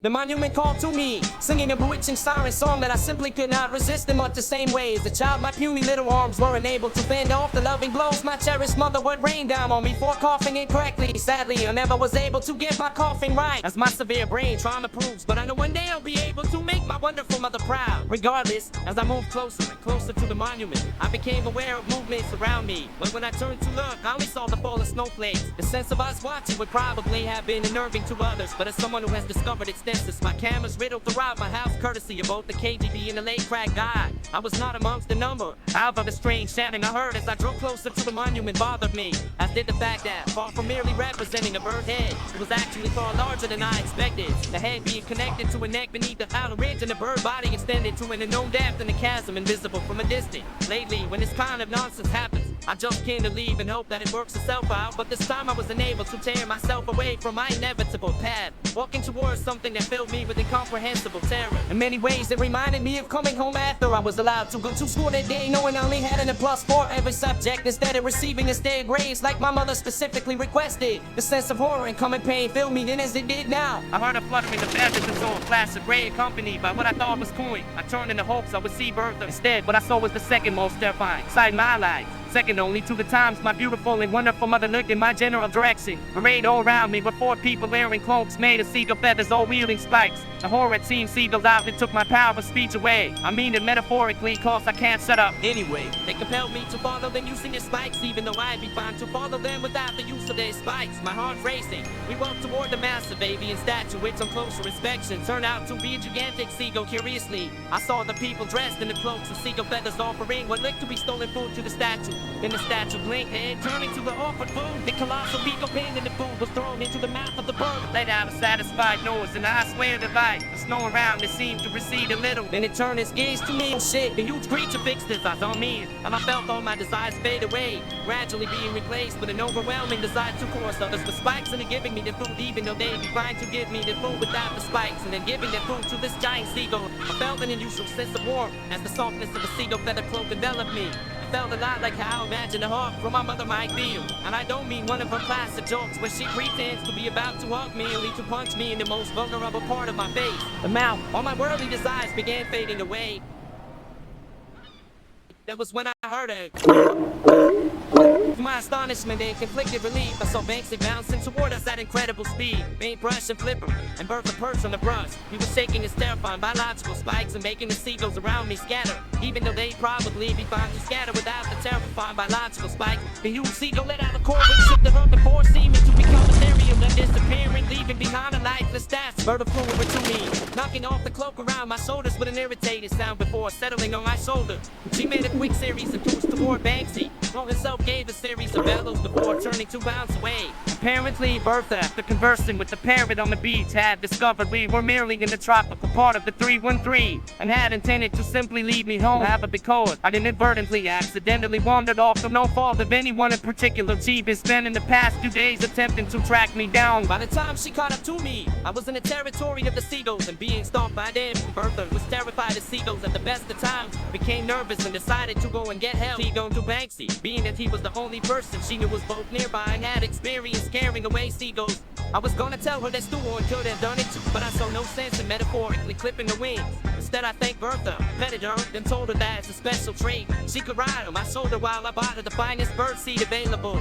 The monument called to me, singing a bewitching siren song that I simply could not resist in much the same way. As a child, my puny little arms were unable to fend off the loving blows my cherished mother would rain down on me for coughing incorrectly. Sadly, I never was able to get my coughing right, as my severe brain trauma proves. But I know one day I'll be able to make my wonderful mother proud. Regardless, as I moved closer and closer to the monument, I became aware of movements around me. But when I turned to look, I only saw the fall of snowflakes. The sense of us watching would probably have been unnerving to others, but as someone who has discovered its densest, my cameras riddled throughout my house, courtesy of both the KGB and the late crack guy. I was not amongst the number. However, the strange shouting I heard as I drove closer to the monument bothered me, as did the fact that, far from merely representing a bird head, it was actually far larger than I expected. The head being connected to a neck beneath the outer ridge, and the bird body extended to an unknown depth in the chasm, invisible from a distance. Lately, when this kind of nonsense happens, I just can't leave and hope that it works itself out. But this time I was unable to tear myself away from my inevitable path, walking towards something that filled me with incomprehensible terror. In many ways, it reminded me of coming home after I was allowed to go to school that day, knowing I only had an A+ for every subject instead of receiving a stay grades like my mother specifically requested. The sense of horror and coming pain filled me then as it did now. I heard a fluttering of feathers and saw a flash of gray accompanied by what I thought was coin. I turned in the hopes I would see Bertha. Instead, what I saw was the second most terrifying sight in my life, second only to the times my beautiful and wonderful mother looked in my general direction. Arrayed all around me were 4 people wearing cloaks made of seagull feathers, all wielding spikes. The horror at seeing seagulls out and took my power of speech away. I mean it metaphorically, cause I can't shut up. Anyway, they compelled me to follow them using their spikes, even though I'd be fine to follow them without the use of their spikes. My heart racing, we walked toward the massive avian statue, which on closer inspection turned out to be a gigantic seagull. Curiously, I saw the people dressed in the cloaks and seagull feathers offering what looked to be stolen food to the statue. Then the statue blinked and turning to the offered food. The colossal beagle pinned in the food was thrown into the mouth of the bird. Let out a satisfied noise, and I swear to life, the snow around it seemed to recede a little. Then it turned its gaze to me. Oh shit, the huge creature fixed its eyes on me, and I felt all my desires fade away, gradually being replaced with an overwhelming desire to course others with spikes into giving me the food, even though they declined to give me the food without the spikes, and then giving the food to this giant seagull. I felt an unusual sense of warmth as the softness of a seagull feather cloak enveloped me. Felt a lot like how I imagined a hug from my mother might feel. And I don't mean one of her classic jokes where she pretends to be about to hug me only to punch me in the most vulnerable part of my face, the mouth. All my worldly desires began fading away. That was when I heard her. To my astonishment and conflicted relief, I saw Banksy bouncing toward us at incredible speed. Paintbrush and flipper, and Bertha perched on the brush. He was shaking his terrifying biological spikes and making the seagulls around me scatter, even though they'd probably be fine to scatter without the terrifying biological spike. The huge seagull let out a chord which shook the earth before seeming to become ethereal and disappearing, leaving behind a lifeless stats. Bertha flew over to me, knocking off the cloak around my shoulders with an irritated sound before settling on my shoulder. She made a quick series of moves toward Banksy, while herself gave a series of bellows before turning 2 bounds away. Apparently, Bertha, after conversing with the parrot on the beach, had discovered we were merely in the tropical part of the 313 and had intended to simply leave me home. However, because I inadvertently accidentally wandered off through no fault of anyone in particular, she been spending the past 2 days attempting to track me down. By the time she caught up to me, I was in the territory of the seagulls and being stalked by them. Bertha was terrified of seagulls at the best of times, became nervous and decided to go and get help. She gone to Banksy, being that he was the only person she knew was both nearby and had experience carrying away seagulls. I was gonna tell her that Stuart could have done it too, but I saw no sense in metaphorically clipping the wings. Instead, I thanked Bertha, petted her, then told her that as a special trait, she could ride on my shoulder while I bought her the finest bird seed available.